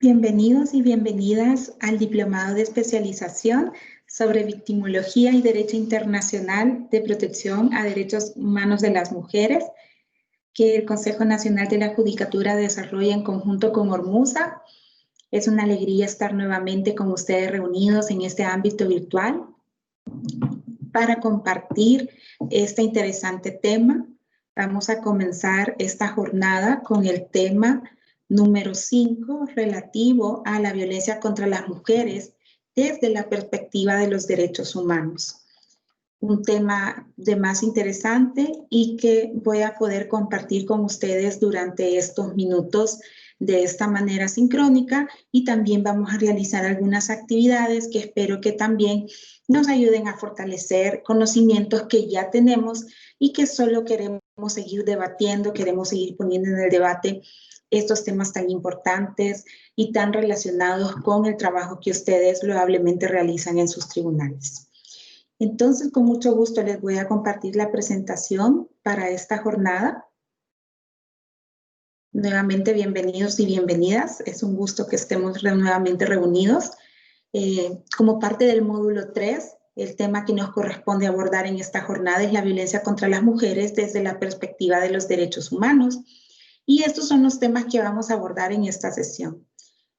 Bienvenidos y bienvenidas al Diplomado de Especialización sobre Victimología y Derecho Internacional de Protección a Derechos Humanos de las Mujeres, que el Consejo Nacional de la Judicatura desarrolla en conjunto con Ormusa. Es una alegría estar nuevamente con ustedes reunidos en este ámbito virtual para compartir este interesante tema. Vamos a comenzar esta jornada con el tema número 5, relativo a la violencia contra las mujeres desde la perspectiva de los derechos humanos. Un tema de más interesante y que voy a poder compartir con ustedes durante estos minutos de esta manera sincrónica, y también vamos a realizar algunas actividades que espero que también nos ayuden a fortalecer conocimientos que ya tenemos y que solo queremos seguir debatiendo, queremos seguir poniendo en el debate estos temas tan importantes y tan relacionados con el trabajo que ustedes loablemente realizan en sus tribunales. Entonces, con mucho gusto les voy a compartir la presentación para esta jornada. Nuevamente, bienvenidos y bienvenidas. Es un gusto que estemos nuevamente reunidos. Como parte del módulo 3, el tema que nos corresponde abordar en esta jornada es la violencia contra las mujeres desde la perspectiva de los derechos humanos. Y estos son los temas que vamos a abordar en esta sesión.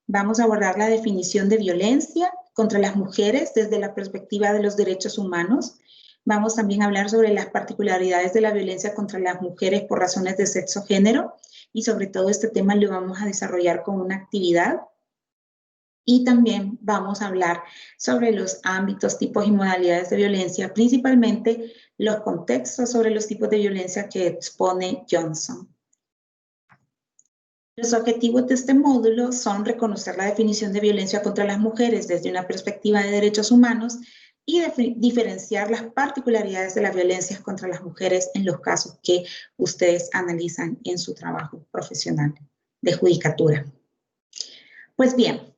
Vamos a abordar la definición de violencia contra las mujeres desde la perspectiva de los derechos humanos. Vamos también a hablar sobre las particularidades de la violencia contra las mujeres por razones de sexo, género, y sobre todo este tema lo vamos a desarrollar con una actividad. Y también vamos a hablar sobre los ámbitos, tipos y modalidades de violencia, principalmente los contextos sobre los tipos de violencia que expone Johnson. Los objetivos de este módulo son reconocer la definición de violencia contra las mujeres desde una perspectiva de derechos humanos y diferenciar las particularidades de las violencias contra las mujeres en los casos que ustedes analizan en su trabajo profesional de judicatura. Pues bien,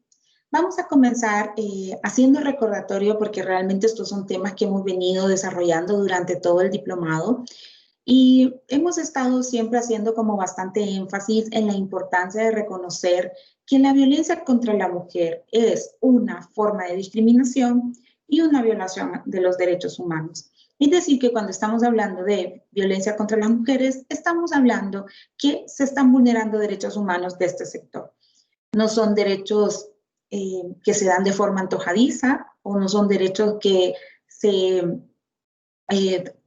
vamos a comenzar haciendo recordatorio, porque realmente estos son temas que hemos venido desarrollando durante todo el diplomado. Y hemos estado siempre haciendo como bastante énfasis en la importancia de reconocer que la violencia contra la mujer es una forma de discriminación y una violación de los derechos humanos. Es decir, que cuando estamos hablando de violencia contra las mujeres, estamos hablando que se están vulnerando derechos humanos de este sector. No son derechos que se dan de forma antojadiza, o no son derechos que se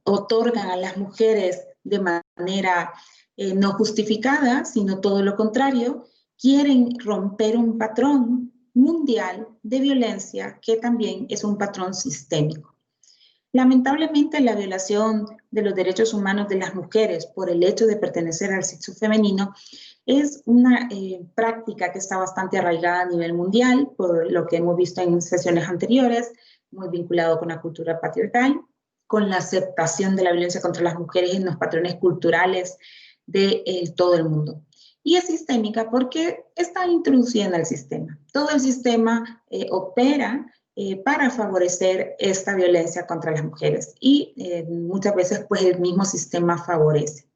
otorgan a las mujeres de manera no justificada, sino todo lo contrario. Quieren romper un patrón mundial de violencia que también es un patrón sistémico. Lamentablemente, la violación de los derechos humanos de las mujeres por el hecho de pertenecer al sexo femenino es una práctica que está bastante arraigada a nivel mundial, por lo que hemos visto en sesiones anteriores, muy vinculado con la cultura patriarcal, con la aceptación de la violencia contra las mujeres en los patrones culturales de todo el mundo. Y es sistémica porque está introducida en el sistema. Todo el sistema opera para favorecer esta violencia contra las mujeres, y muchas veces pues el mismo sistema favorece.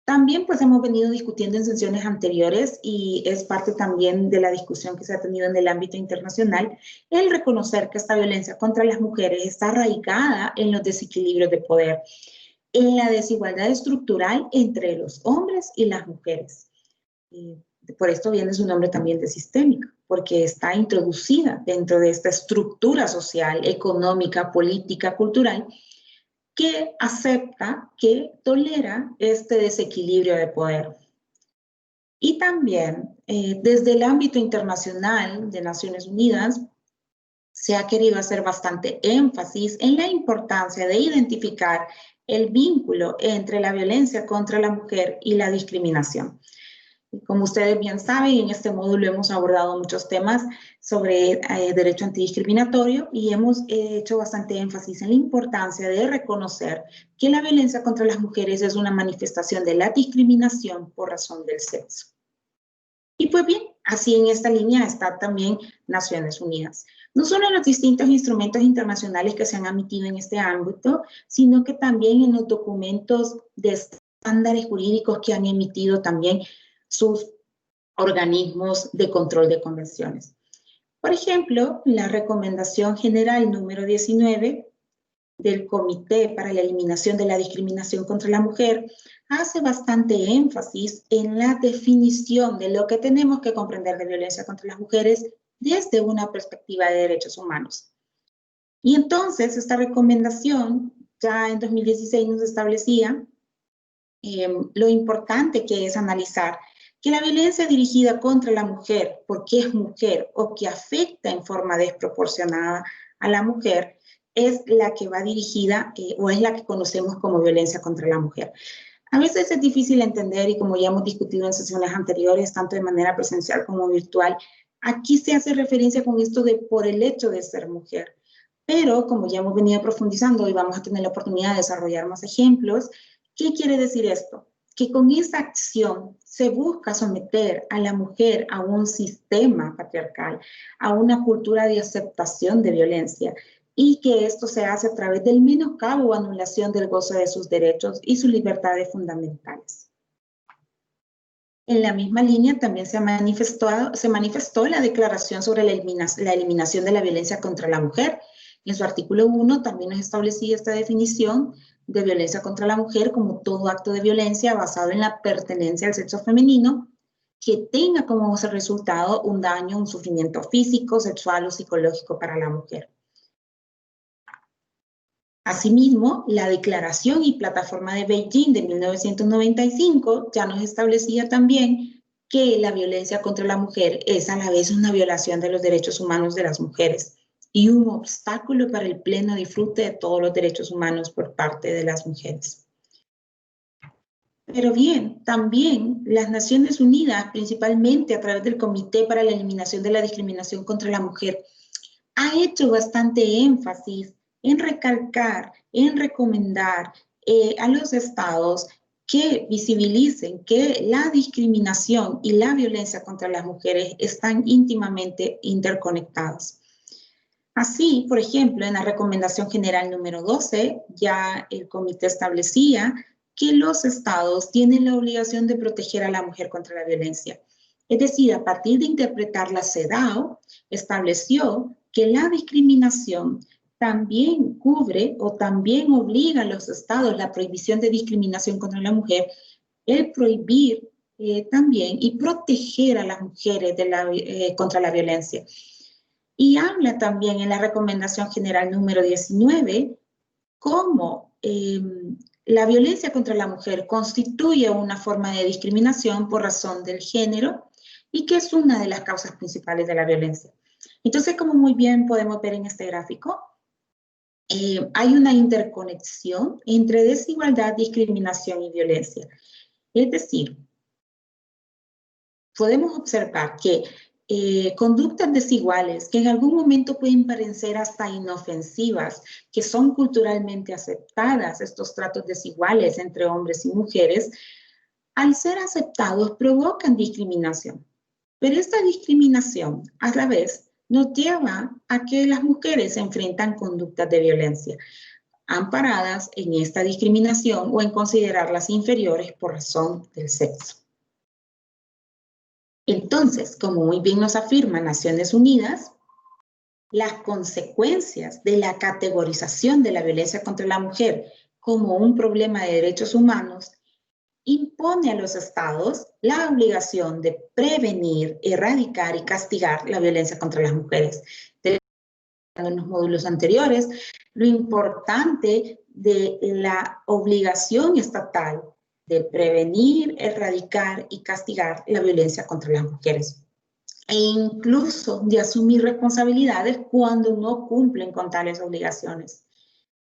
También pues hemos venido discutiendo en sesiones anteriores, y es parte también de la discusión que se ha tenido en el ámbito internacional, el reconocer que esta violencia contra las mujeres está arraigada en los desequilibrios de poder, en la desigualdad estructural entre los hombres y las mujeres. Por esto viene su nombre también de sistémica, porque está introducida dentro de esta estructura social, económica, política, cultural, que acepta, que tolera este desequilibrio de poder. Y también desde el ámbito internacional de Naciones Unidas se ha querido hacer bastante énfasis en la importancia de identificar el vínculo entre la violencia contra la mujer y la discriminación. Como ustedes bien saben, en este módulo hemos abordado muchos temas sobre derecho antidiscriminatorio, y hemos hecho bastante énfasis en la importancia de reconocer que la violencia contra las mujeres es una manifestación de la discriminación por razón del sexo. Y pues bien, así en esta línea está también Naciones Unidas. No solo en los distintos instrumentos internacionales que se han emitido en este ámbito, sino que también en los documentos de estándares jurídicos que han emitido también sus organismos de control de convenciones. Por ejemplo, la Recomendación General número 19 del Comité para la Eliminación de la Discriminación contra la Mujer hace bastante énfasis en la definición de lo que tenemos que comprender de violencia contra las mujeres desde una perspectiva de derechos humanos. Y entonces esta recomendación ya en 2016 nos establecía lo importante que es analizar que la violencia dirigida contra la mujer, porque es mujer o que afecta en forma desproporcionada a la mujer, es la que va dirigida o es la que conocemos como violencia contra la mujer. A veces es difícil entender y como ya hemos discutido en sesiones anteriores, tanto de manera presencial como virtual, aquí se hace referencia con esto de por el hecho de ser mujer. Pero como ya hemos venido profundizando y vamos a tener la oportunidad de desarrollar más ejemplos, ¿qué quiere decir esto? Que con esa acción se busca someter a la mujer a un sistema patriarcal, a una cultura de aceptación de violencia, y que esto se hace a través del menoscabo o anulación del goce de sus derechos y sus libertades fundamentales. En la misma línea también se manifestó la Declaración sobre la Eliminación de la Violencia contra la Mujer. En su artículo 1 también nos establecía esta definición de violencia contra la mujer como todo acto de violencia basado en la pertenencia al sexo femenino que tenga como resultado un daño, un sufrimiento físico, sexual o psicológico para la mujer. Asimismo, la Declaración y Plataforma de Beijing de 1995 ya nos establecía también que la violencia contra la mujer es a la vez una violación de los derechos humanos de las mujeres y un obstáculo para el pleno disfrute de todos los derechos humanos por parte de las mujeres. Pero bien, también las Naciones Unidas, principalmente a través del Comité para la Eliminación de la Discriminación contra la Mujer, ha hecho bastante énfasis en recalcar, en recomendar a los estados que visibilicen que la discriminación y la violencia contra las mujeres están íntimamente interconectadas. Así, por ejemplo, en la Recomendación General número 12, ya el comité establecía que los estados tienen la obligación de proteger a la mujer contra la violencia. Es decir, a partir de interpretar la CEDAW, estableció que la discriminación también cubre o también obliga a los estados la prohibición de discriminación contra la mujer, el prohibir también y proteger a las mujeres contra la violencia. Y habla también en la Recomendación General número 19 cómo la violencia contra la mujer constituye una forma de discriminación por razón del género y que es una de las causas principales de la violencia. Entonces, como muy bien podemos ver en este gráfico, hay una interconexión entre desigualdad, discriminación y violencia. Es decir, podemos observar que conductas desiguales que en algún momento pueden parecer hasta inofensivas, que son culturalmente aceptadas, estos tratos desiguales entre hombres y mujeres, al ser aceptados provocan discriminación. Pero esta discriminación, a la vez, nos lleva a que las mujeres enfrentan conductas de violencia, amparadas en esta discriminación o en considerarlas inferiores por razón del sexo. Entonces, como muy bien nos afirma Naciones Unidas, las consecuencias de la categorización de la violencia contra la mujer como un problema de derechos humanos impone a los estados la obligación de prevenir, erradicar y castigar la violencia contra las mujeres. En los módulos anteriores, lo importante de la obligación estatal de prevenir, erradicar y castigar la violencia contra las mujeres. E incluso de asumir responsabilidades cuando no cumplen con tales obligaciones.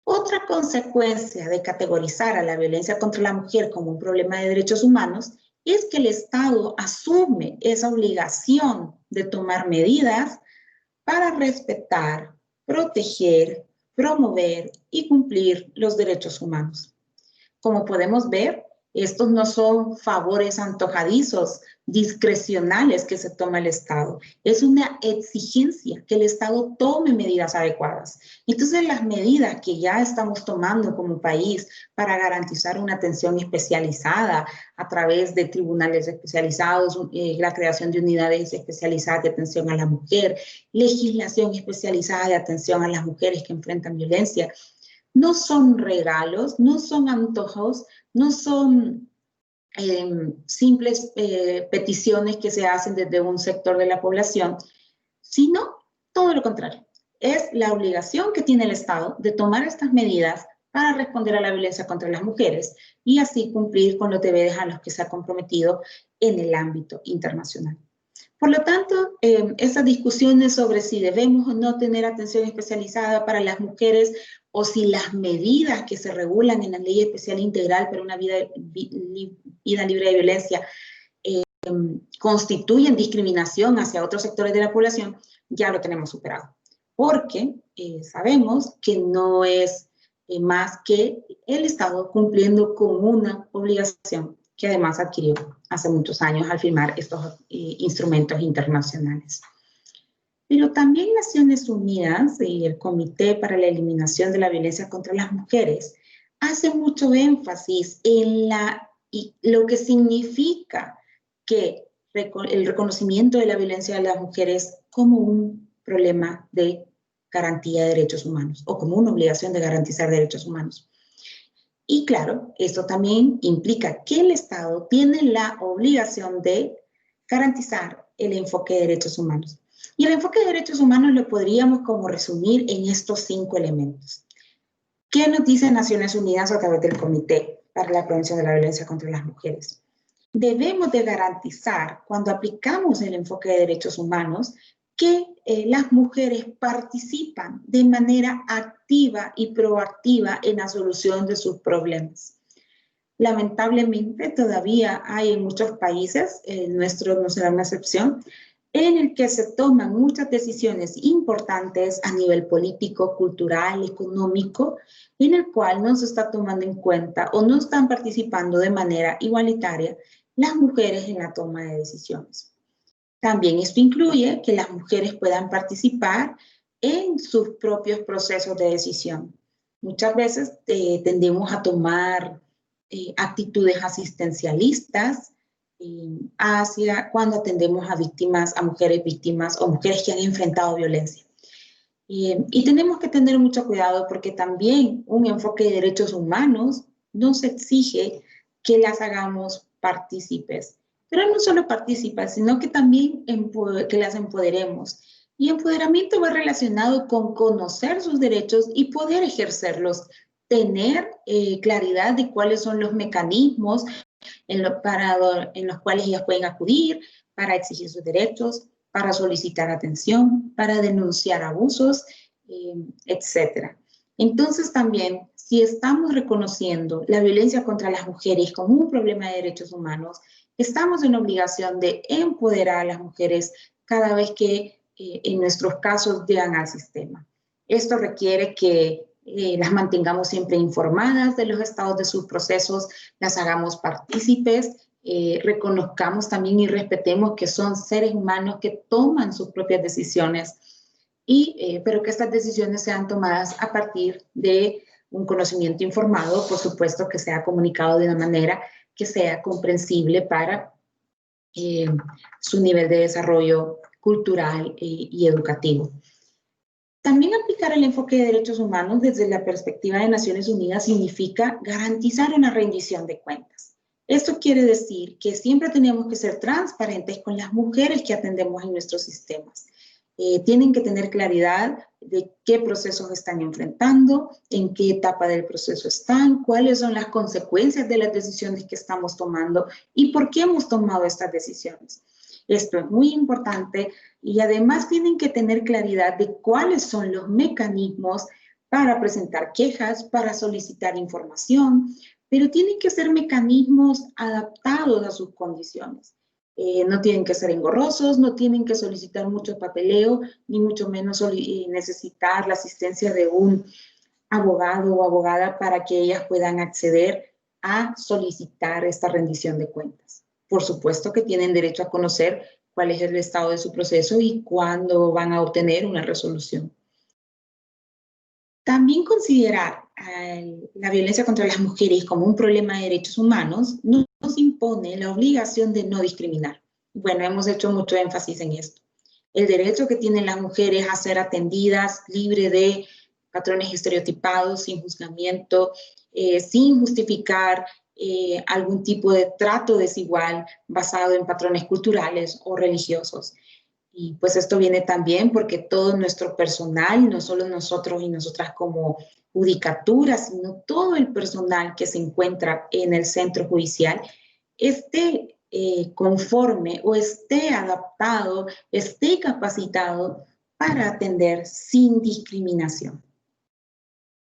Otra consecuencia de categorizar a la violencia contra la mujer como un problema de derechos humanos es que el Estado asume esa obligación de tomar medidas para respetar, proteger, promover y cumplir los derechos humanos. Como podemos ver, Estos no son favores antojadizos, discrecionales que se toma el Estado. Es una exigencia que el Estado tome medidas adecuadas. Entonces, las medidas que ya estamos tomando como país para garantizar una atención especializada a través de tribunales especializados, la creación de unidades especializadas de atención a la mujer, legislación especializada de atención a las mujeres que enfrentan violencia, no son regalos, no son antojos, no son simples peticiones que se hacen desde un sector de la población, sino todo lo contrario. Es la obligación que tiene el Estado de tomar estas medidas para responder a la violencia contra las mujeres y así cumplir con los deberes a los que se ha comprometido en el ámbito internacional. Por lo tanto, esas discusiones sobre si debemos o no tener atención especializada para las mujeres o si las medidas que se regulan en la Ley Especial Integral para una vida libre de violencia constituyen discriminación hacia otros sectores de la población, ya lo tenemos superado. Porque sabemos que no es más que el Estado cumpliendo con una obligación que además adquirió hace muchos años al firmar estos instrumentos internacionales. Pero también Naciones Unidas y el Comité para la Eliminación de la Violencia contra las Mujeres hace mucho énfasis en lo que significa que el reconocimiento de la violencia de las mujeres como un problema de garantía de derechos humanos o como una obligación de garantizar derechos humanos. Y claro, esto también implica que el Estado tiene la obligación de garantizar el enfoque de derechos humanos. Y el enfoque de derechos humanos lo podríamos como resumir en estos 5 elementos. ¿Qué nos dice Naciones Unidas a través del Comité para la Prevención de la Violencia contra las Mujeres? Debemos de garantizar, cuando aplicamos el enfoque de derechos humanos, que las mujeres participan de manera activa y proactiva en la solución de sus problemas. Lamentablemente, todavía hay en muchos países, nuestro no será una excepción, en el que se toman muchas decisiones importantes a nivel político, cultural, económico, en el cual no se está tomando en cuenta o no están participando de manera igualitaria las mujeres en la toma de decisiones. También esto incluye que las mujeres puedan participar en sus propios procesos de decisión. Muchas veces tendemos a tomar actitudes asistencialistas hacia cuando atendemos a víctimas, a mujeres víctimas o mujeres que han enfrentado violencia. Y tenemos que tener mucho cuidado porque también un enfoque de derechos humanos nos exige que las hagamos partícipes. Pero no solo partícipes, sino que también que las empoderemos. Y empoderamiento va relacionado con conocer sus derechos y poder ejercerlos, tener claridad de cuáles son los mecanismos en los cuales ellas pueden acudir para exigir sus derechos, para solicitar atención, para denunciar abusos, etc. Entonces también, si estamos reconociendo la violencia contra las mujeres como un problema de derechos humanos, estamos en obligación de empoderar a las mujeres cada vez que en nuestros casos llegan al sistema. Esto requiere que las mantengamos siempre informadas de los estados de sus procesos, las hagamos partícipes, reconozcamos también y respetemos que son seres humanos que toman sus propias decisiones, pero que estas decisiones sean tomadas a partir de un conocimiento informado, por supuesto que sea comunicado de una manera que sea comprensible para su nivel de desarrollo cultural y educativo. También aplicar el enfoque de derechos humanos desde la perspectiva de Naciones Unidas significa garantizar una rendición de cuentas. Esto quiere decir que siempre tenemos que ser transparentes con las mujeres que atendemos en nuestros sistemas. Tienen que tener claridad de qué procesos están enfrentando, en qué etapa del proceso están, cuáles son las consecuencias de las decisiones que estamos tomando y por qué hemos tomado estas decisiones. Esto es muy importante y además tienen que tener claridad de cuáles son los mecanismos para presentar quejas, para solicitar información, pero tienen que ser mecanismos adaptados a sus condiciones. No tienen que ser engorrosos, no tienen que solicitar mucho papeleo, ni mucho menos necesitar la asistencia de un abogado o abogada para que ellas puedan acceder a solicitar esta rendición de cuentas. Por supuesto que tienen derecho a conocer cuál es el estado de su proceso y cuándo van a obtener una resolución. También considerar la violencia contra las mujeres como un problema de derechos humanos nos impone la obligación de no discriminar. Bueno, hemos hecho mucho énfasis en esto. El derecho que tienen las mujeres a ser atendidas libre de patrones estereotipados, sin juzgamiento, sin justificar algún tipo de trato desigual basado en patrones culturales o religiosos. Y pues esto viene también porque todo nuestro personal, no solo nosotros y nosotras como judicatura, sino todo el personal que se encuentra en el centro judicial, esté conforme o esté adaptado, esté capacitado para atender sin discriminación.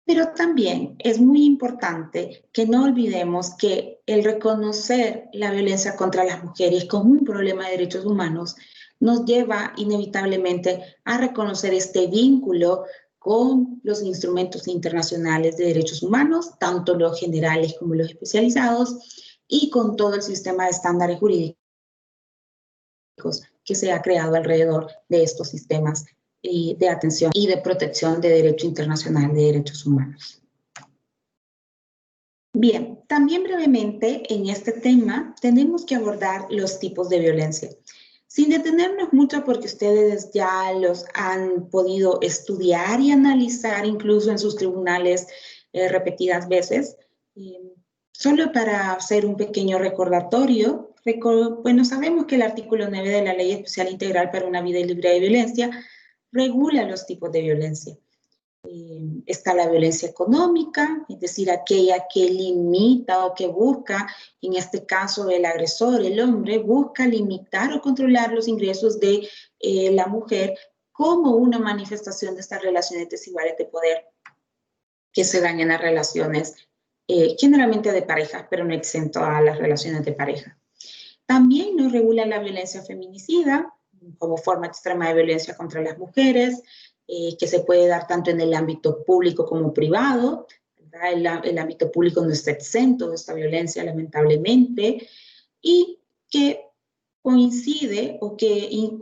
Pero también es muy importante que no olvidemos que el reconocer la violencia contra las mujeres como un problema de derechos humanos nos lleva inevitablemente a reconocer este vínculo con los instrumentos internacionales de derechos humanos, tanto los generales como los especializados, y con todo el sistema de estándares jurídicos que se ha creado alrededor de estos sistemas de atención y de protección de derecho internacional de derechos humanos. Bien, también brevemente en este tema tenemos que abordar los tipos de violencia. Sin detenernos mucho porque ustedes ya los han podido estudiar y analizar incluso en sus tribunales repetidas veces, solo para hacer un pequeño recordatorio, bueno, sabemos que el artículo 9 de la Ley Especial Integral para una Vida Libre de Violencia regula los tipos de violencia. Está la violencia económica, es decir, aquella que limita o que busca, en este caso el agresor, el hombre, busca limitar o controlar los ingresos de la mujer como una manifestación de estas relaciones desiguales de poder que se dan en las relaciones generalmente de pareja, pero no exento a las relaciones de pareja. También nos regula la violencia feminicida como forma extrema de violencia contra las mujeres, que se puede dar tanto en el ámbito público como privado. El ámbito público no está exento de esta violencia, lamentablemente, y que coincide o que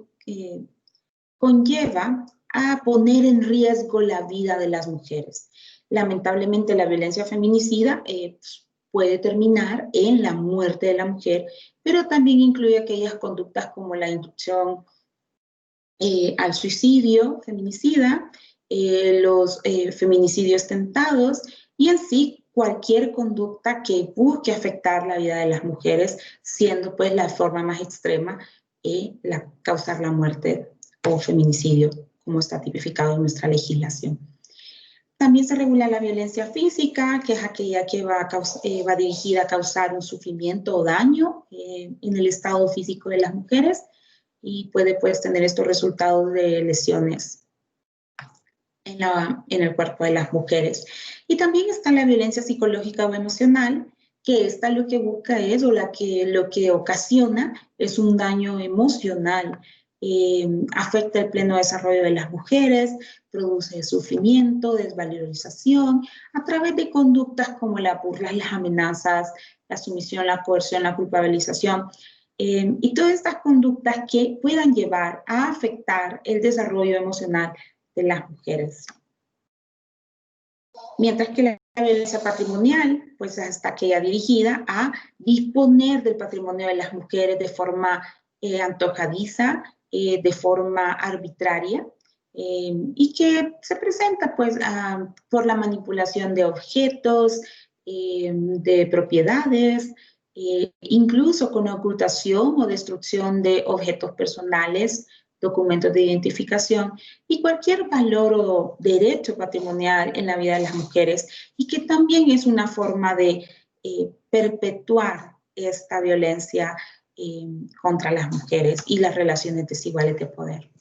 conlleva a poner en riesgo la vida de las mujeres. Lamentablemente, la violencia feminicida puede terminar en la muerte de la mujer, pero también incluye aquellas conductas como la inducción al suicidio feminicida, los feminicidios tentados y en sí cualquier conducta que busque afectar la vida de las mujeres, siendo pues la forma más extrema causar la muerte o feminicidio, como está tipificado en nuestra legislación. También se regula la violencia física, que es aquella que va dirigida a causar un sufrimiento o daño en el estado físico de las mujeres y puede pues tener estos resultados de lesiones en el cuerpo de las mujeres. Y también está la violencia psicológica o emocional, que esta lo que busca es, o lo que ocasiona es un daño emocional, afecta el pleno desarrollo de las mujeres, produce sufrimiento, desvalorización, a través de conductas como la burla, las amenazas, la sumisión, la coerción, la culpabilización, y todas estas conductas que puedan llevar a afectar el desarrollo emocional de las mujeres. Mientras que la violencia patrimonial, pues hasta aquella dirigida a disponer del patrimonio de las mujeres de forma antojadiza, de forma arbitraria, y que se presenta pues por la manipulación de objetos, de propiedades, incluso con ocultación o destrucción de objetos personales, documentos de identificación y cualquier valor o derecho patrimonial en la vida de las mujeres, y que también es una forma de perpetuar esta violencia contra las mujeres y las relaciones desiguales de poder.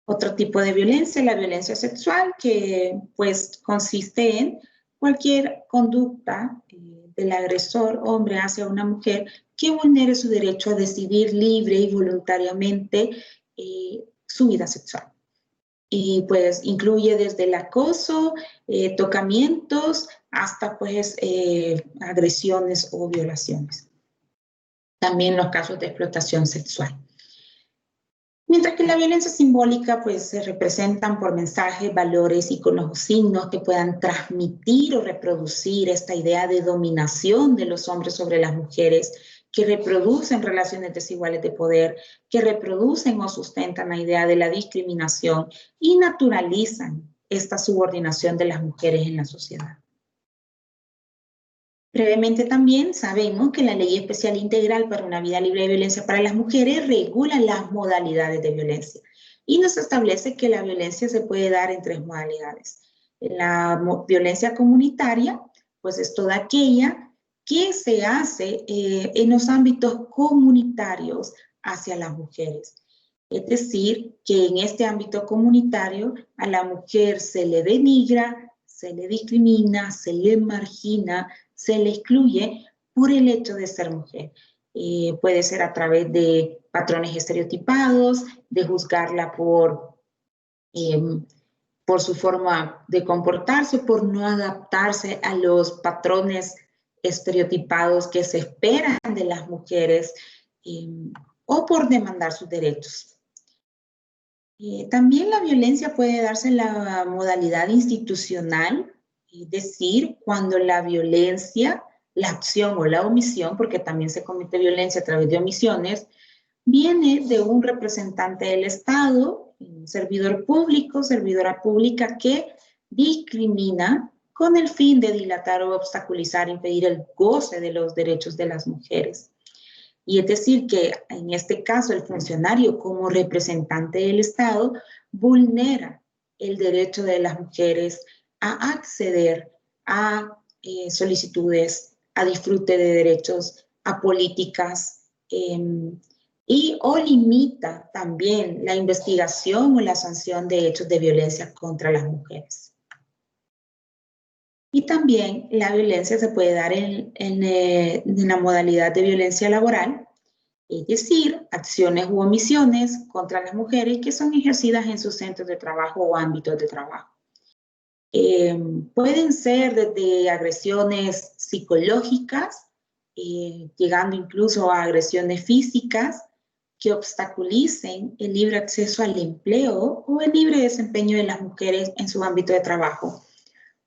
Otro tipo de violencia, la violencia sexual, que pues consiste en cualquier conducta del agresor hombre hacia una mujer que vulnere su derecho a decidir libre y voluntariamente su vida sexual. Y pues incluye desde el acoso, tocamientos, hasta pues agresiones o violaciones. También los casos de explotación sexual. Mientras que la violencia simbólica pues se representan por mensajes, valores, iconos o signos que puedan transmitir o reproducir esta idea de dominación de los hombres sobre las mujeres, que reproducen relaciones desiguales de poder, que reproducen o sustentan la idea de la discriminación y naturalizan esta subordinación de las mujeres en la sociedad. Brevemente también sabemos que la Ley Especial Integral para una Vida Libre de Violencia para las Mujeres regula las modalidades de violencia y nos establece que la violencia se puede dar en 3 modalidades. La violencia comunitaria, pues es toda aquella que se hace en los ámbitos comunitarios hacia las mujeres. Es decir, que en este ámbito comunitario a la mujer se le denigra, se le discrimina, se le margina, se le excluye por el hecho de ser mujer. Puede ser a través de patrones estereotipados, de juzgarla por su forma de comportarse, por no adaptarse a los patrones estereotipados que se esperan de las mujeres, o por demandar sus derechos. También la violencia puede darse en la modalidad institucional, es decir, cuando la violencia, la acción o la omisión, porque también se comete violencia a través de omisiones, viene de un representante del Estado, un servidor público, servidora pública que discrimina con el fin de dilatar o obstaculizar, impedir el goce de los derechos de las mujeres. Y es decir, que en este caso el funcionario como representante del Estado vulnera el derecho de las mujeres a acceder a solicitudes, a disfrute de derechos, a políticas, y o limita también la investigación o la sanción de hechos de violencia contra las mujeres. Y también la violencia se puede dar en la modalidad de violencia laboral, es decir, acciones u omisiones contra las mujeres que son ejercidas en sus centros de trabajo o ámbitos de trabajo. Pueden ser desde agresiones psicológicas, llegando incluso a agresiones físicas que obstaculicen el libre acceso al empleo o el libre desempeño de las mujeres en su ámbito de trabajo,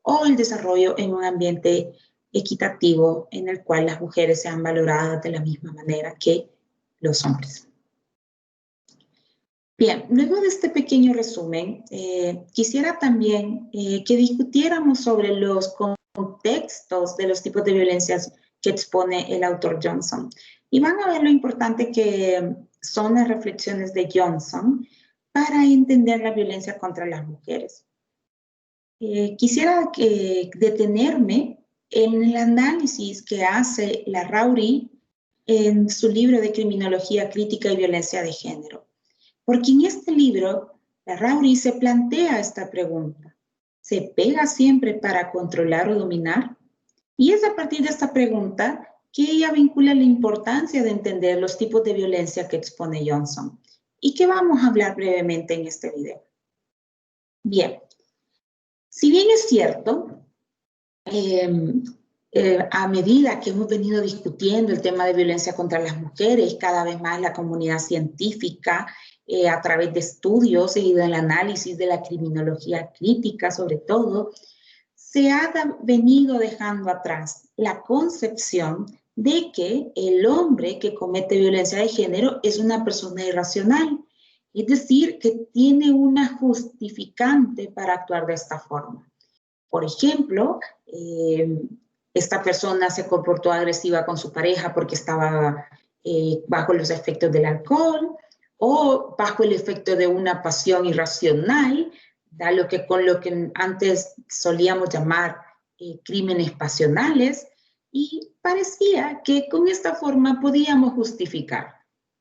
o el desarrollo en un ambiente equitativo en el cual las mujeres sean valoradas de la misma manera que los hombres. Bien, luego de este pequeño resumen, quisiera también que discutiéramos sobre los contextos de los tipos de violencias que expone el autor Johnson. Y van a ver lo importante que son las reflexiones de Johnson para entender la violencia contra las mujeres. Quisiera detenerme en el análisis que hace Larrauri en su libro de Criminología Crítica y Violencia de Género. Porque en este libro, Larrauri se plantea esta pregunta: ¿se pega siempre para controlar o dominar? Y es a partir de esta pregunta que ella vincula la importancia de entender los tipos de violencia que expone Johnson y que vamos a hablar brevemente en este video. Bien, si bien es cierto, a medida que hemos venido discutiendo el tema de violencia contra las mujeres, cada vez más la comunidad científica, a través de estudios y del análisis de la criminología crítica sobre todo, se ha venido dejando atrás la concepción de que el hombre que comete violencia de género es una persona irracional, es decir, que tiene una justificante para actuar de esta forma. Por ejemplo, esta persona se comportó agresiva con su pareja porque estaba bajo los efectos del alcohol o bajo el efecto de una pasión irracional, con lo que antes solíamos llamar crímenes pasionales, y parecía que con esta forma podíamos justificar.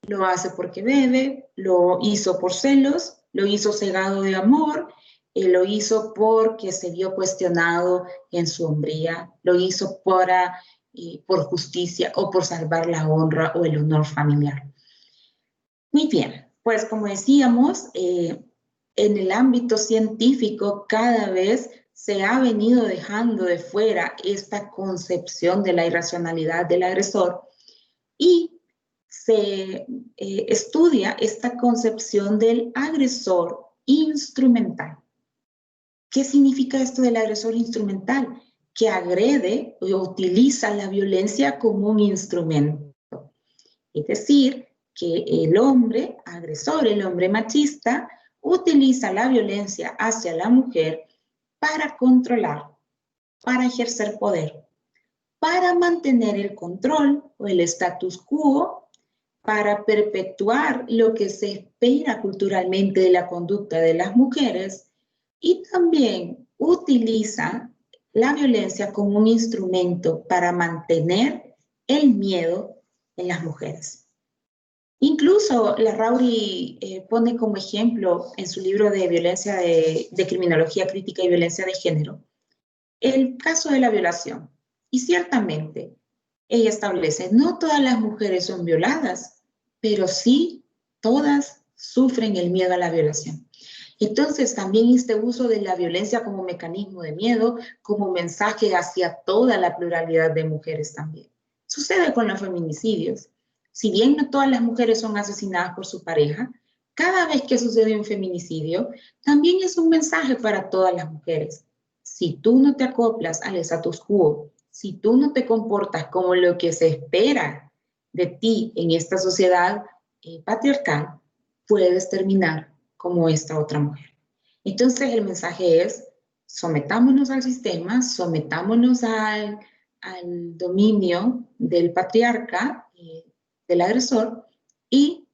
Lo hace porque bebe, lo hizo por celos, lo hizo cegado de amor, lo hizo porque se vio cuestionado en su hombría, lo hizo por justicia o por salvar la honra o el honor familiar. Muy bien, pues como decíamos, en el ámbito científico cada vez se ha venido dejando de fuera esta concepción de la irracionalidad del agresor y se estudia esta concepción del agresor instrumental. ¿Qué significa esto del agresor instrumental? Que agrede o utiliza la violencia como un instrumento. Es decir, que el hombre agresor, el hombre machista, utiliza la violencia hacia la mujer para controlar, para ejercer poder, para mantener el control o el status quo, para perpetuar lo que se espera culturalmente de la conducta de las mujeres, y también utiliza la violencia como un instrumento para mantener el miedo en las mujeres. Incluso Larrauri pone como ejemplo en su libro de violencia de criminología crítica y violencia de género el caso de la violación. Y ciertamente, ella establece, no todas las mujeres son violadas, pero sí todas sufren el miedo a la violación. Entonces, también este uso de la violencia como mecanismo de miedo, como mensaje hacia toda la pluralidad de mujeres también. Sucede con los feminicidios. Si bien no todas las mujeres son asesinadas por su pareja, cada vez que sucede un feminicidio, también es un mensaje para todas las mujeres. Si tú no te acoplas al status quo, si tú no te comportas como lo que se espera de ti en esta sociedad patriarcal, puedes terminar como esta otra mujer. Entonces el mensaje es, sometámonos al sistema, sometámonos al dominio del patriarca, del agresor, y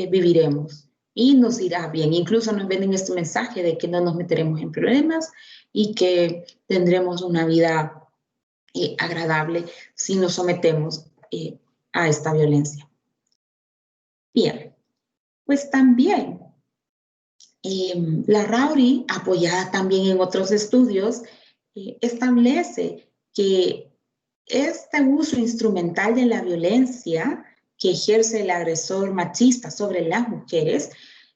viviremos. Y nos irá bien. Incluso nos venden este mensaje de que no nos meteremos en problemas y que tendremos una vida agradable si nos sometemos a esta violencia. Bien, pues también Larrauri, apoyada también en otros estudios, establece que este uso instrumental de la violencia que ejerce el agresor machista sobre las mujeres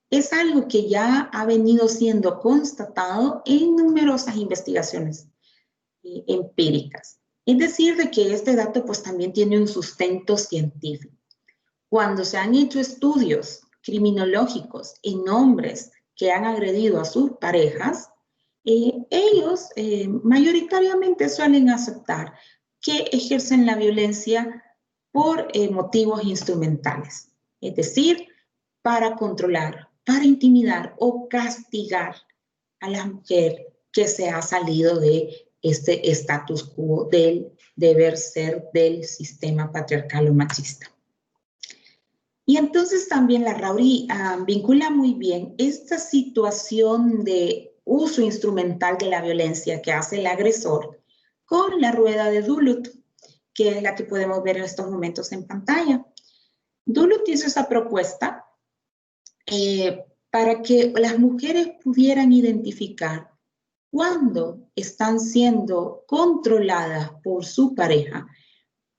es algo que ya ha venido siendo constatado en numerosas investigaciones empíricas. Es decir, de que este dato pues también tiene un sustento científico. Cuando se han hecho estudios criminológicos en hombres que han agredido a sus parejas, ellos mayoritariamente suelen aceptar que ejercen la violencia por motivos instrumentales, es decir, para controlar, para intimidar o castigar a la mujer que se ha salido de este status quo del deber ser del sistema patriarcal o machista. Y entonces también Larrauri vincula muy bien esta situación de uso instrumental de la violencia que hace el agresor con la rueda de Duluth, que es la que podemos ver en estos momentos en pantalla. Duluth hizo esa propuesta para que las mujeres pudieran identificar cuándo están siendo controladas por su pareja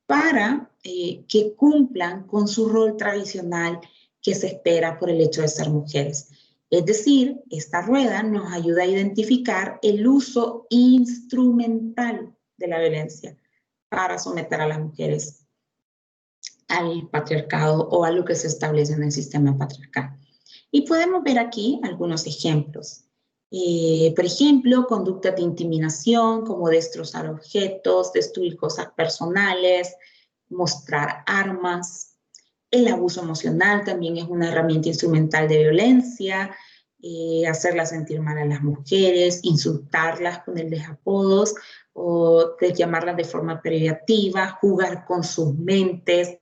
para que cumplan con su rol tradicional que se espera por el hecho de ser mujeres. Es decir, esta rueda nos ayuda a identificar el uso instrumental de la violencia para someter a las mujeres al patriarcado o a lo que se establece en el sistema patriarcal. Y podemos ver aquí algunos ejemplos. Por ejemplo, conductas de intimidación, como destrozar objetos, destruir cosas personales, mostrar armas. El abuso emocional también es una herramienta instrumental de violencia, hacerlas sentir mal a las mujeres, insultarlas, ponerles apodos o llamarlas de forma preventiva, jugar con sus mentes,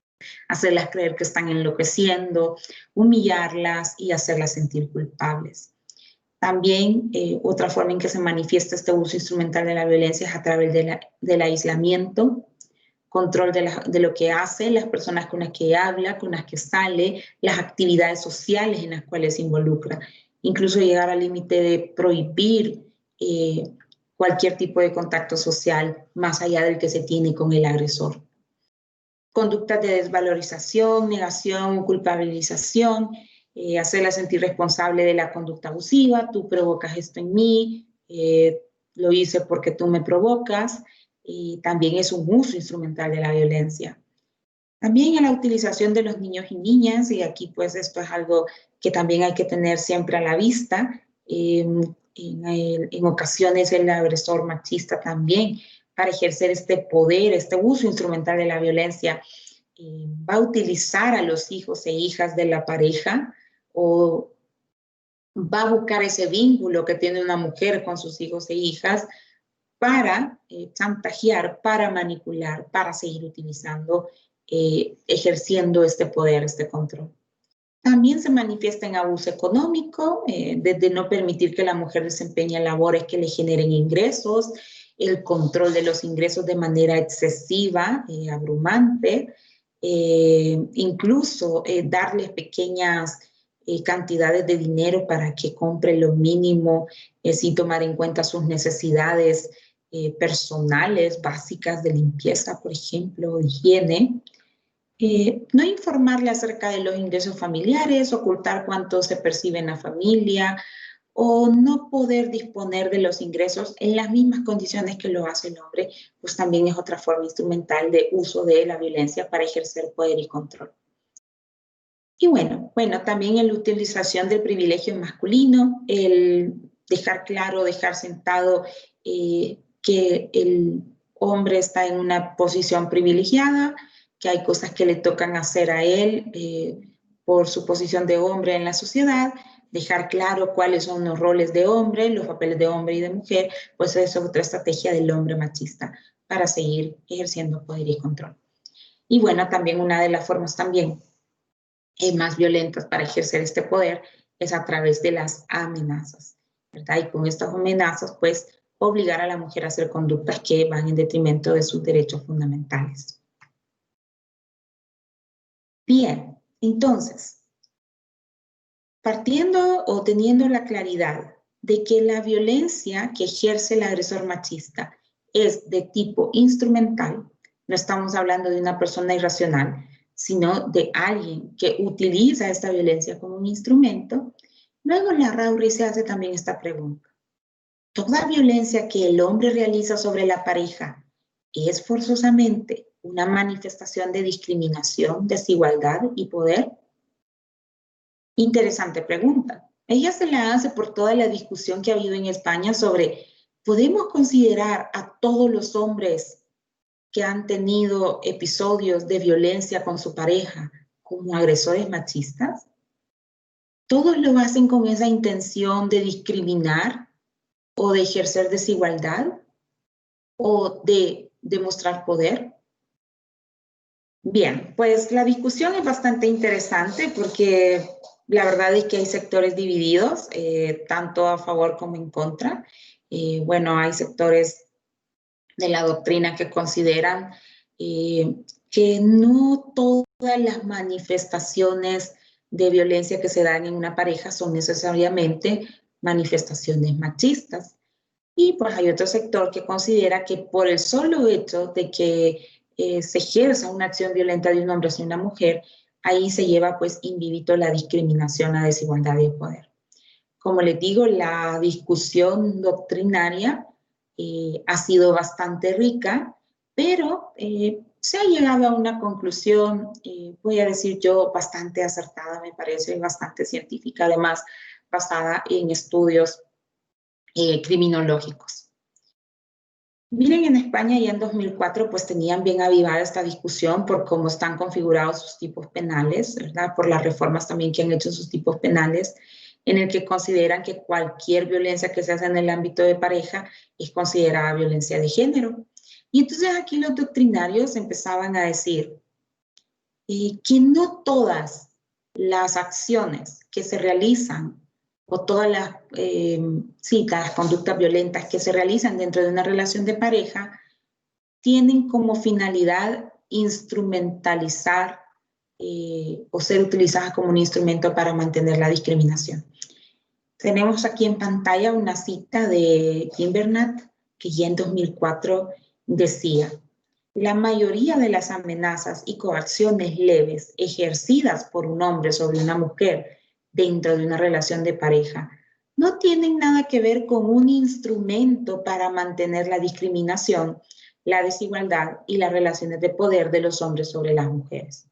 hacerlas creer que están enloqueciendo, humillarlas y hacerlas sentir culpables. También otra forma en que se manifiesta este uso instrumental de la violencia es a través del aislamiento, control de lo que hace, las personas con las que habla, con las que sale, las actividades sociales en las cuales se involucra, incluso llegar al límite de prohibir cualquier tipo de contacto social más allá del que se tiene con el agresor. Conductas de desvalorización, negación, culpabilización, hacerla sentir responsable de la conducta abusiva, tú provocas esto en mí, lo hice porque tú me provocas, y también es un uso instrumental de la violencia. También en la utilización de los niños y niñas, y aquí pues esto es algo que también hay que tener siempre a la vista. En ocasiones el agresor machista también, para ejercer este poder, este uso instrumental de la violencia, va a utilizar a los hijos e hijas de la pareja, o va a buscar ese vínculo que tiene una mujer con sus hijos e hijas para chantajear, para manipular, para seguir utilizando, ejerciendo este poder, este control. También se manifiesta en abuso económico, desde no permitir que la mujer desempeñe labores que le generen ingresos, el control de los ingresos de manera excesiva, abrumante, incluso darles pequeñas cantidades de dinero para que compre lo mínimo, sin tomar en cuenta sus necesidades personales, básicas de limpieza, por ejemplo, higiene. No informarle acerca de los ingresos familiares, ocultar cuánto se percibe en la familia, o no poder disponer de los ingresos en las mismas condiciones que lo hace el hombre, pues también es otra forma instrumental de uso de la violencia para ejercer poder y control. Y bueno, también la utilización del privilegio masculino, el dejar claro, dejar sentado que el hombre está en una posición privilegiada, que hay cosas que le tocan hacer a él por su posición de hombre en la sociedad, dejar claro cuáles son los roles de hombre, los papeles de hombre y de mujer, pues eso es otra estrategia del hombre machista para seguir ejerciendo poder y control. Y bueno, también una de las formas también más violentas para ejercer este poder es a través de las amenazas, ¿verdad? Y con estas amenazas, pues, obligar a la mujer a hacer conductas que van en detrimento de sus derechos fundamentales. Bien, entonces, partiendo o teniendo la claridad de que la violencia que ejerce el agresor machista es de tipo instrumental, no estamos hablando de una persona irracional, sino de alguien que utiliza esta violencia como un instrumento, luego la Rauri se hace también esta pregunta. ¿Toda violencia que el hombre realiza sobre la pareja es forzosamente una manifestación de discriminación, desigualdad y poder? Interesante pregunta. Ella se la hace por toda la discusión que ha habido en España sobre, ¿podemos considerar a todos los hombres que han tenido episodios de violencia con su pareja como agresores machistas? ¿Todos lo hacen con esa intención de discriminar o de ejercer desigualdad o de demostrar poder? Bien, pues la discusión es bastante interesante porque la verdad es que hay sectores divididos, tanto a favor como en contra. Hay sectores de la doctrina que consideran que no todas las manifestaciones de violencia que se dan en una pareja son necesariamente manifestaciones machistas. Y pues hay otro sector que considera que por el solo hecho de que se ejerza una acción violenta de un hombre hacia una mujer, ahí se lleva pues invivito la discriminación, la desigualdad de poder. Como les digo, la discusión doctrinaria ha sido bastante rica, pero se ha llegado a una conclusión, voy a decir yo, bastante acertada, me parece, bastante científica, además basada en estudios criminológicos. Miren, en España ya en 2004 pues tenían bien avivada esta discusión por cómo están configurados sus tipos penales, ¿verdad? Por las reformas también que han hecho sus tipos penales, en el que consideran que cualquier violencia que se hace en el ámbito de pareja es considerada violencia de género. Y entonces aquí los doctrinarios empezaban a decir que no todas las acciones que se realizan o todas las conductas violentas que se realizan dentro de una relación de pareja tienen como finalidad instrumentalizar o ser utilizadas como un instrumento para mantener la discriminación. Tenemos aquí en pantalla una cita de Tim Bernat, que ya en 2004 decía: la mayoría de las amenazas y coacciones leves ejercidas por un hombre sobre una mujer dentro de una relación de pareja no tienen nada que ver con un instrumento para mantener la discriminación, la desigualdad y las relaciones de poder de los hombres sobre las mujeres,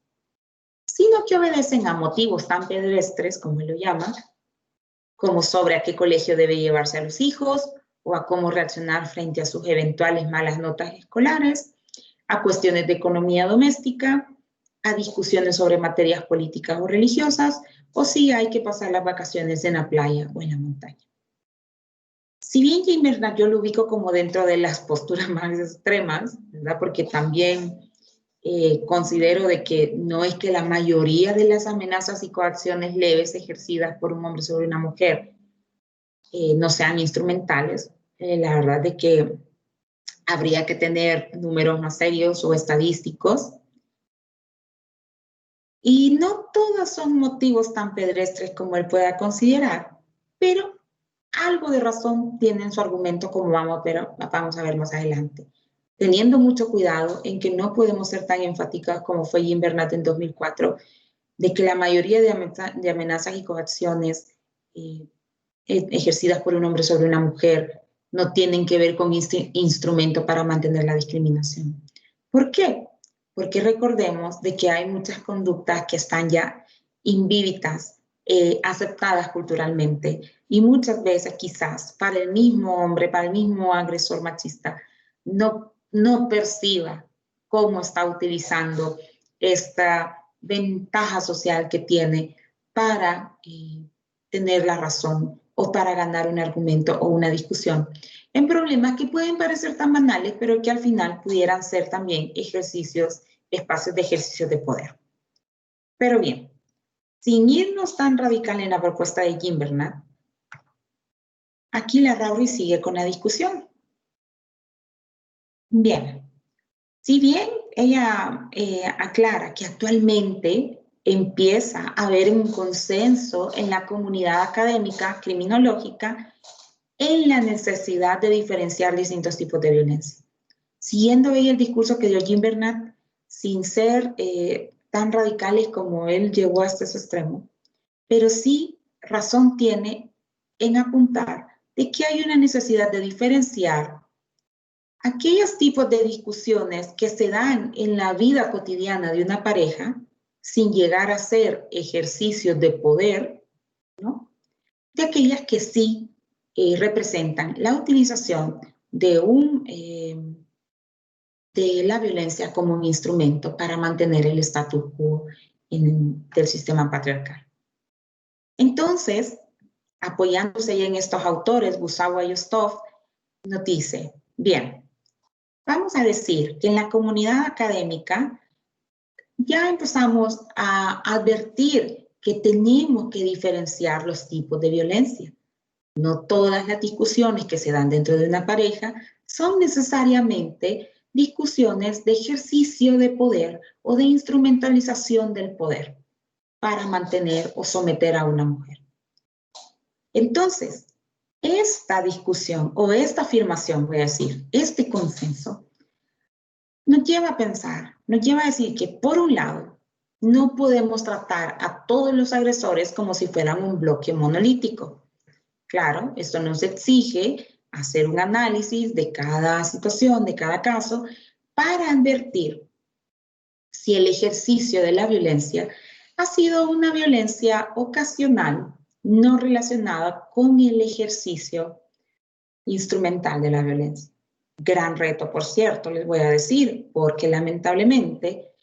sino que obedecen a motivos tan pedestres, como él lo llama, como sobre a qué colegio debe llevarse a los hijos o a cómo reaccionar frente a sus eventuales malas notas escolares, a cuestiones de economía doméstica, a discusiones sobre materias políticas o religiosas, o si hay que pasar las vacaciones en la playa o en la montaña. Si bien Jane Bernat yo lo ubico como dentro de las posturas más extremas, ¿verdad? Porque también considero de que no es que la mayoría de las amenazas y coacciones leves ejercidas por un hombre sobre una mujer no sean instrumentales. La verdad de que habría que tener números más serios o estadísticos. Y no todos son motivos tan pedestres como él pueda considerar, pero algo de razón tiene en su argumento, como vamos a ver más adelante. Teniendo mucho cuidado en que no podemos ser tan enfáticas como fue Jane Bernat en 2004, de que la mayoría de amenazas y coacciones ejercidas por un hombre sobre una mujer no tienen que ver con instrumento para mantener la discriminación. ¿Por qué? Porque recordemos de que hay muchas conductas que están ya invívitas, aceptadas culturalmente, y muchas veces quizás para el mismo hombre, para el mismo agresor machista, no perciba cómo está utilizando esta ventaja social que tiene para tener la razón o para ganar un argumento o una discusión en problemas que pueden parecer tan banales, pero que al final pudieran ser también espacios de ejercicio de poder. Pero bien, sin irnos tan radical en la propuesta de Jane Bernat, aquí la Rowley sigue con la discusión. Bien, si bien ella aclara que actualmente empieza a haber un consenso en la comunidad académica criminológica en la necesidad de diferenciar distintos tipos de violencia. Siguiendo ella el discurso que dio Jane Bernat, sin ser tan radicales como él llegó hasta ese extremo, pero sí razón tiene en apuntar de que hay una necesidad de diferenciar aquellos tipos de discusiones que se dan en la vida cotidiana de una pareja, sin llegar a ser ejercicios de poder, ¿no? De aquellas que sí representan la utilización de la violencia como un instrumento para mantener el status quo del sistema patriarcal. Entonces, apoyándose en estos autores, Busawa y Ostov, nos dice, bien, vamos a decir que en la comunidad académica ya empezamos a advertir que tenemos que diferenciar los tipos de violencia. No todas las discusiones que se dan dentro de una pareja son necesariamente discusiones de ejercicio de poder o de instrumentalización del poder para mantener o someter a una mujer. Entonces, esta discusión o esta afirmación, voy a decir, este consenso, nos lleva a pensar, nos lleva a decir que por un lado, no podemos tratar a todos los agresores como si fueran un bloque monolítico. Claro, esto nos exige hacer un análisis de cada situación, de cada caso, para advertir si el ejercicio de la violencia ha sido una violencia ocasional, no relacionada con el ejercicio instrumental de la violencia. Gran reto, por cierto, les voy a decir, porque lamentablemente,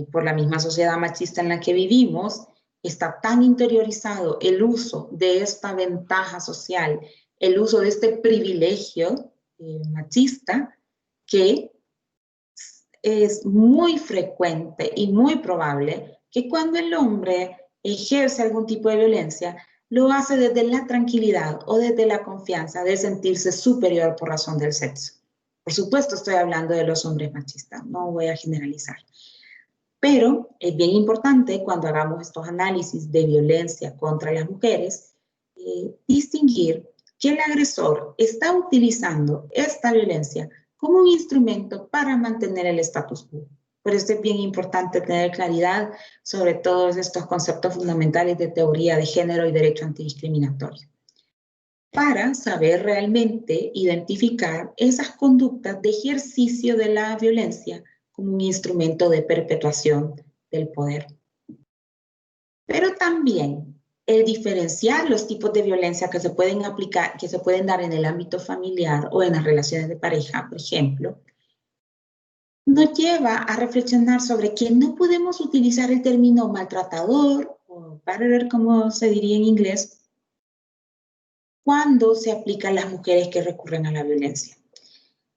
por la misma sociedad machista en la que vivimos, está tan interiorizado el uso de esta ventaja social, el uso de este privilegio machista, que es muy frecuente y muy probable que cuando el hombre ejerce algún tipo de violencia, lo hace desde la tranquilidad o desde la confianza de sentirse superior por razón del sexo. Por supuesto, estoy hablando de los hombres machistas, no voy a generalizar. Pero es bien importante cuando hagamos estos análisis de violencia contra las mujeres, distinguir que el agresor está utilizando esta violencia como un instrumento para mantener el status quo. Por eso es bien importante tener claridad sobre todos estos conceptos fundamentales de teoría de género y derecho antidiscriminatorio. para saber realmente identificar esas conductas de ejercicio de la violencia como un instrumento de perpetuación del poder. Pero también el diferenciar los tipos de violencia que se pueden aplicar, que se pueden dar en el ámbito familiar o en las relaciones de pareja, por ejemplo, nos lleva a reflexionar sobre que no podemos utilizar el término maltratador o batterer, como se diría en inglés, cuando se aplica a las mujeres que recurren a la violencia.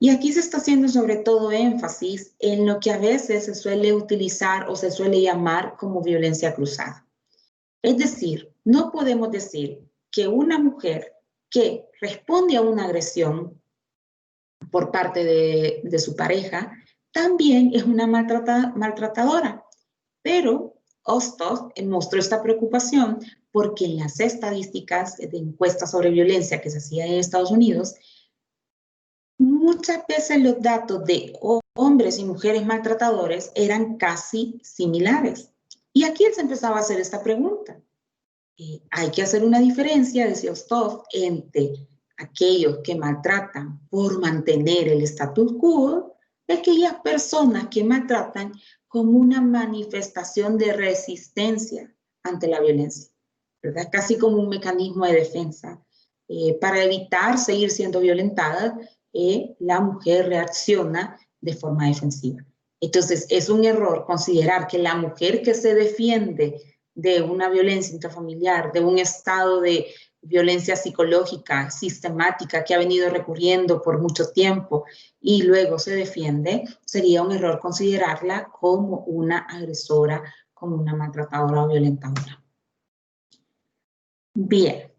Y aquí se está haciendo sobre todo énfasis en lo que a veces se suele utilizar o se suele llamar como violencia cruzada. Es decir, no podemos decir que una mujer que responde a una agresión por parte de su pareja también es una maltratadora. Pero Hostos mostró esta preocupación porque en las estadísticas de encuestas sobre violencia que se hacían en Estados Unidos, muchas veces los datos de hombres y mujeres maltratadores eran casi similares. Y aquí se empezaba a hacer esta pregunta. Hay que hacer una diferencia, decía Ostov, entre aquellos que maltratan por mantener el status quo y aquellas personas que maltratan como una manifestación de resistencia ante la violencia, ¿verdad? Casi como un mecanismo de defensa. Para evitar seguir siendo violentada, la mujer reacciona de forma defensiva. Entonces, es un error considerar que la mujer que se defiende de una violencia intrafamiliar, de un estado de violencia psicológica sistemática que ha venido recurriendo por mucho tiempo y luego se defiende, sería un error considerarla como una agresora, como una maltratadora o violentadora. Bien,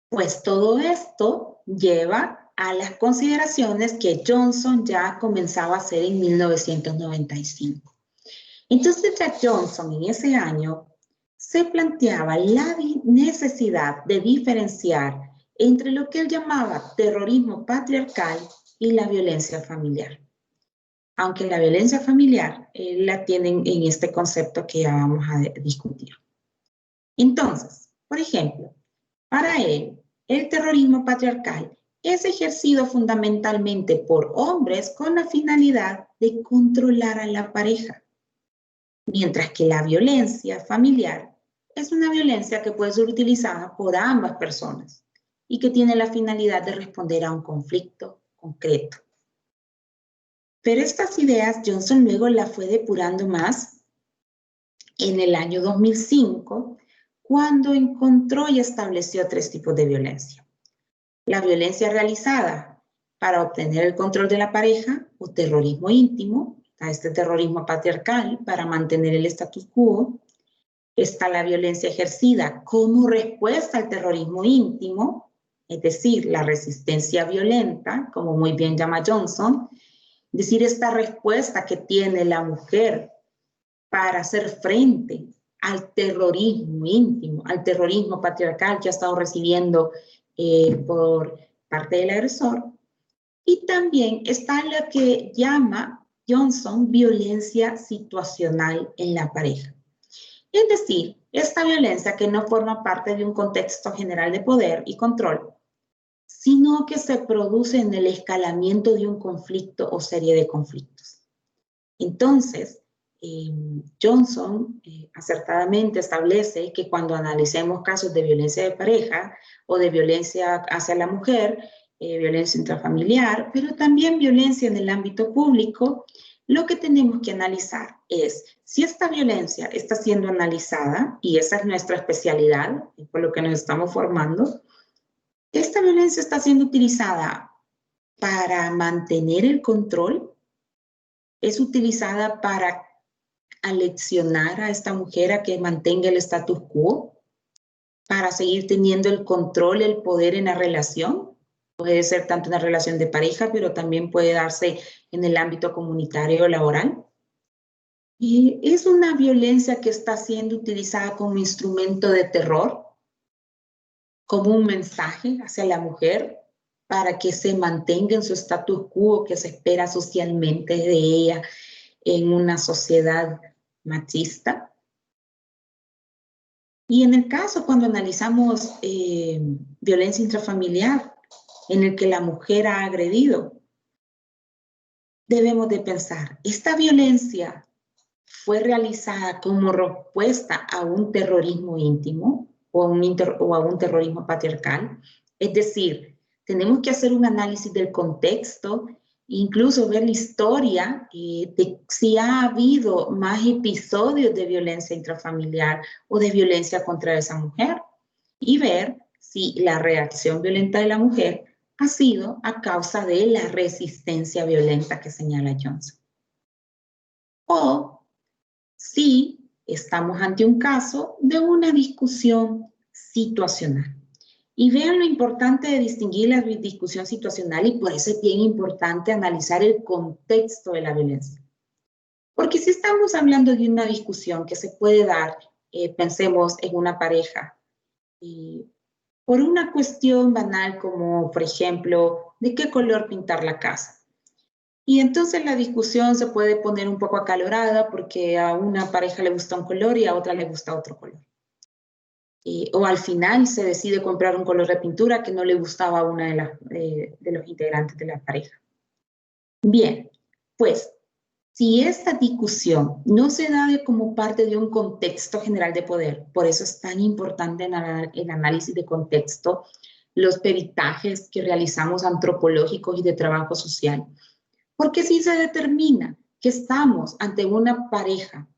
pues todo esto lleva a las consideraciones que Johnson ya comenzaba a hacer en 1995. Entonces ya Johnson en ese año se planteaba la necesidad de diferenciar entre lo que él llamaba terrorismo patriarcal y la violencia familiar. Aunque la violencia familiar la tienen en este concepto que ya vamos a discutir. Entonces, por ejemplo, para él, el terrorismo patriarcal es ejercido fundamentalmente por hombres con la finalidad de controlar a la pareja, mientras que la violencia familiar es una violencia que puede ser utilizada por ambas personas y que tiene la finalidad de responder a un conflicto concreto. Pero estas ideas Johnson luego las fue depurando más en el año 2005, cuando encontró y estableció 3 tipos de violencia. La violencia realizada para obtener el control de la pareja o terrorismo íntimo, este terrorismo patriarcal para mantener el status quo. Está la violencia ejercida como respuesta al terrorismo íntimo, es decir, la resistencia violenta, como muy bien llama Johnson, es decir, esta respuesta que tiene la mujer para hacer frente al terrorismo íntimo, al terrorismo patriarcal que ha estado recibiendo por parte del agresor. Y también está lo que llama Johnson violencia situacional en la pareja. Es decir, esta violencia que no forma parte de un contexto general de poder y control, sino que se produce en el escalamiento de un conflicto o serie de conflictos. Entonces, Johnson acertadamente establece que cuando analicemos casos de violencia de pareja o de violencia hacia la mujer, violencia intrafamiliar, pero también violencia en el ámbito público, lo que tenemos que analizar es si esta violencia está siendo analizada, y esa es nuestra especialidad, por lo que nos estamos formando, esta violencia está siendo utilizada para mantener el control, es utilizada para aleccionar a esta mujer a que mantenga el status quo, para seguir teniendo el control, el poder en la relación. Puede ser tanto una relación de pareja, pero también puede darse en el ámbito comunitario o laboral. Y es una violencia que está siendo utilizada como instrumento de terror, como un mensaje hacia la mujer para que se mantenga en su status quo que se espera socialmente de ella en una sociedad machista. Y en el caso cuando analizamos violencia intrafamiliar, en el que la mujer ha agredido, debemos de pensar, ¿esta violencia fue realizada como respuesta a un terrorismo íntimo o a un terrorismo patriarcal? Es decir, tenemos que hacer un análisis del contexto, incluso ver la historia de si ha habido más episodios de violencia intrafamiliar o de violencia contra esa mujer y ver si la reacción violenta de la mujer ha sido a causa de la resistencia violenta que señala Johnson. O si estamos ante un caso de una discusión situacional. Y vean lo importante de distinguir la discusión situacional y por eso es bien importante analizar el contexto de la violencia. Porque si estamos hablando de una discusión que se puede dar, pensemos en una pareja, por una cuestión banal como, por ejemplo, ¿de qué color pintar la casa? Y entonces la discusión se puede poner un poco acalorada porque a una pareja le gusta un color y a otra le gusta otro color. O al final se decide comprar un color de pintura que no le gustaba a una de los integrantes de la pareja. Bien, pues si esta discusión no se da como parte de un contexto general de poder, por eso es tan importante el análisis de contexto, los peritajes que realizamos antropológicos y de trabajo social, porque si se determina que estamos ante una pareja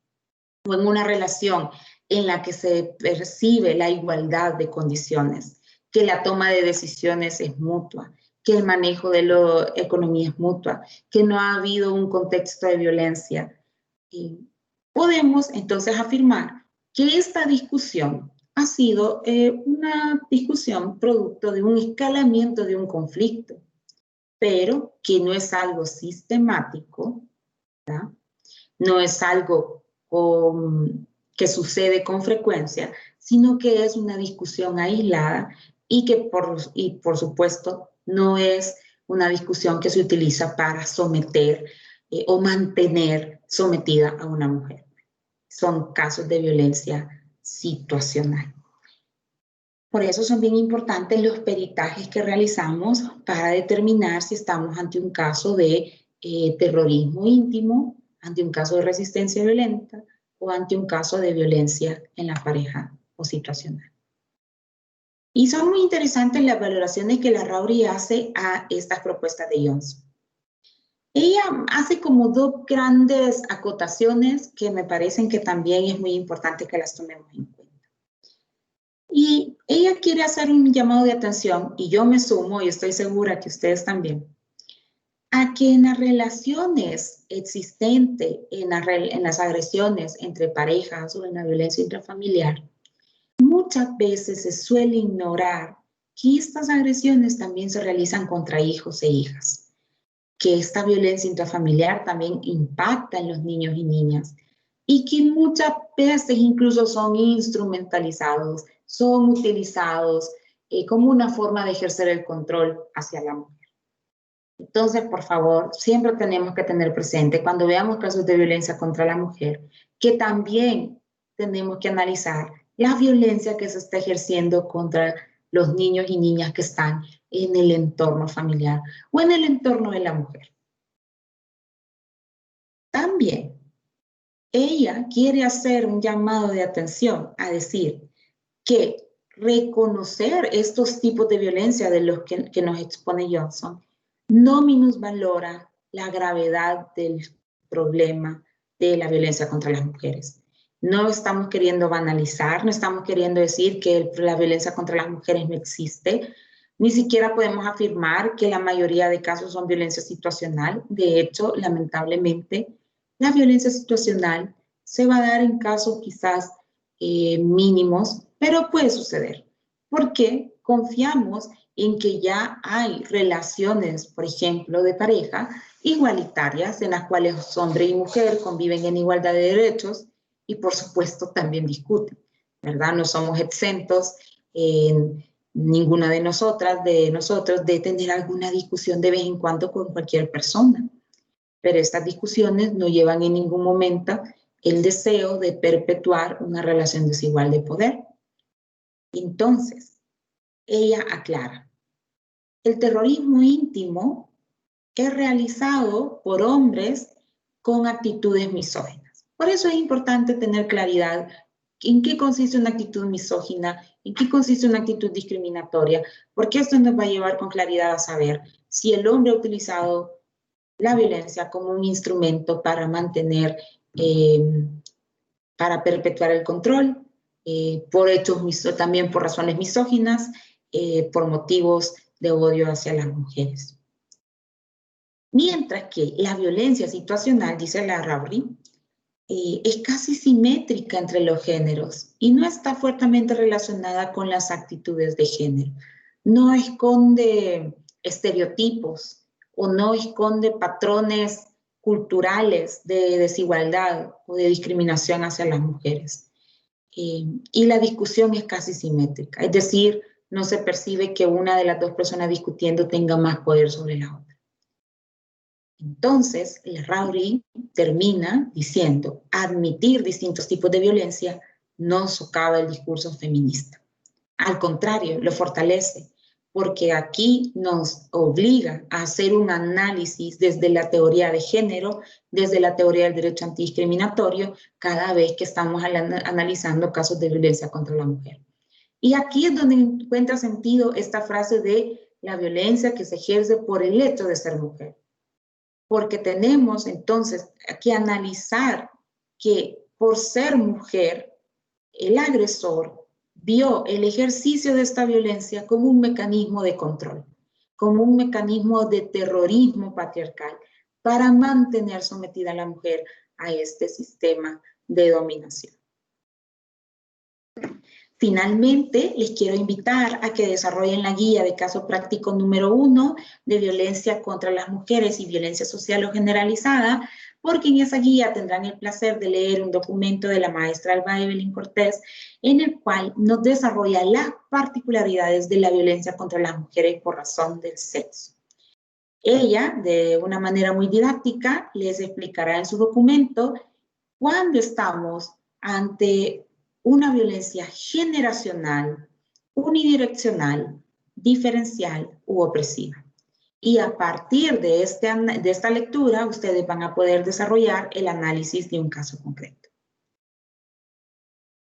o en una relación en la que se percibe la igualdad de condiciones, que la toma de decisiones es mutua, que el manejo de la economía es mutua, que no ha habido un contexto de violencia, podemos entonces afirmar que esta discusión ha sido una discusión producto de un escalamiento de un conflicto, pero que no es algo sistemático, ¿verdad? No es algo que sucede con frecuencia, sino que es una discusión aislada y que por supuesto no es una discusión que se utiliza para someter o mantener sometida a una mujer. Son casos de violencia situacional. Por eso son bien importantes los peritajes que realizamos para determinar si estamos ante un caso de terrorismo íntimo, ante un caso de resistencia violenta o ante un caso de violencia en la pareja o situacional. Y son muy interesantes las valoraciones que la Rauri hace a estas propuestas de Johnson. Ella hace como dos grandes acotaciones que me parecen que también es muy importante que las tomemos en cuenta. Y ella quiere hacer un llamado de atención, y yo me sumo, y estoy segura que ustedes también, a que en las relaciones existentes, en las agresiones entre parejas o en la violencia intrafamiliar, muchas veces se suele ignorar que estas agresiones también se realizan contra hijos e hijas, que esta violencia intrafamiliar también impacta en los niños y niñas, y que muchas veces incluso son instrumentalizados, son utilizados como una forma de ejercer el control hacia la mujer. Entonces, por favor, siempre tenemos que tener presente cuando veamos casos de violencia contra la mujer, que también tenemos que analizar la violencia que se está ejerciendo contra los niños y niñas que están en el entorno familiar o en el entorno de la mujer. También, ella quiere hacer un llamado de atención a decir que reconocer estos tipos de violencia de los que nos expone Johnson no minusvalora la gravedad del problema de la violencia contra las mujeres. No estamos queriendo banalizar, no estamos queriendo decir que la violencia contra las mujeres no existe, ni siquiera podemos afirmar que la mayoría de casos son violencia situacional. De hecho, lamentablemente, la violencia situacional se va a dar en casos quizás mínimos, pero puede suceder, porque confiamos en que ya hay relaciones, por ejemplo, de pareja igualitarias en las cuales hombre y mujer conviven en igualdad de derechos y, por supuesto, también discuten, ¿verdad? No somos exentos ninguna de nosotros de tener alguna discusión de vez en cuando con cualquier persona, pero estas discusiones no llevan en ningún momento el deseo de perpetuar una relación desigual de poder. Entonces, ella aclara, el terrorismo íntimo es realizado por hombres con actitudes misóginas. Por eso es importante tener claridad en qué consiste una actitud misógina, en qué consiste una actitud discriminatoria, porque esto nos va a llevar con claridad a saber si el hombre ha utilizado la violencia como un instrumento para mantener, para perpetuar el control, por hechos, también por razones misóginas, por motivos de odio hacia las mujeres. Mientras que la violencia situacional, dice la Rowley, es casi simétrica entre los géneros y no está fuertemente relacionada con las actitudes de género. No esconde estereotipos o no esconde patrones culturales de desigualdad o de discriminación hacia las mujeres. Y la discusión es casi simétrica, es decir, no se percibe que una de las dos personas discutiendo tenga más poder sobre la otra. Entonces, la Rowley termina diciendo, admitir distintos tipos de violencia no socava el discurso feminista. Al contrario, lo fortalece, porque aquí nos obliga a hacer un análisis desde la teoría de género, desde la teoría del derecho antidiscriminatorio, cada vez que estamos analizando casos de violencia contra la mujer. Y aquí es donde encuentra sentido esta frase de la violencia que se ejerce por el hecho de ser mujer. Porque tenemos entonces que analizar que por ser mujer, el agresor vio el ejercicio de esta violencia como un mecanismo de control, como un mecanismo de terrorismo patriarcal para mantener sometida a la mujer a este sistema de dominación. Finalmente, les quiero invitar a que desarrollen la guía de caso práctico número 1 de violencia contra las mujeres y violencia social o generalizada, porque en esa guía tendrán el placer de leer un documento de la maestra Alba Evelyn Cortés, en el cual nos desarrolla las particularidades de la violencia contra las mujeres por razón del sexo. Ella, de una manera muy didáctica, les explicará en su documento cuándo estamos ante una violencia generacional, unidireccional, diferencial u opresiva. Y a partir de esta lectura, ustedes van a poder desarrollar el análisis de un caso concreto.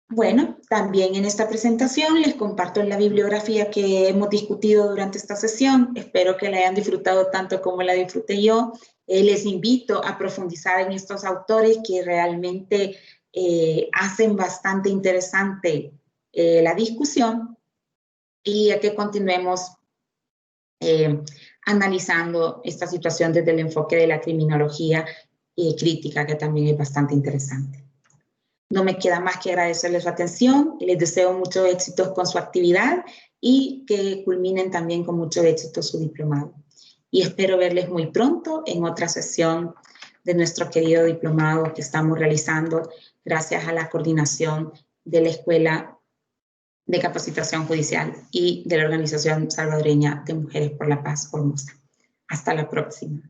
Bueno, también en esta presentación les comparto la bibliografía que hemos discutido durante esta sesión. Espero que la hayan disfrutado tanto como la disfruté yo. Les invito a profundizar en estos autores que realmente hacen bastante interesante la discusión y a que continuemos analizando esta situación desde el enfoque de la criminología crítica, que también es bastante interesante. No me queda más que agradecerles su atención y les deseo mucho éxito con su actividad y que culminen también con mucho éxito su diplomado. Y espero verles muy pronto en otra sesión de nuestro querido diplomado que estamos realizando gracias a la coordinación de la Escuela de Capacitación Judicial y de la Organización Salvadoreña de Mujeres por la Paz, Formosa. Hasta la próxima.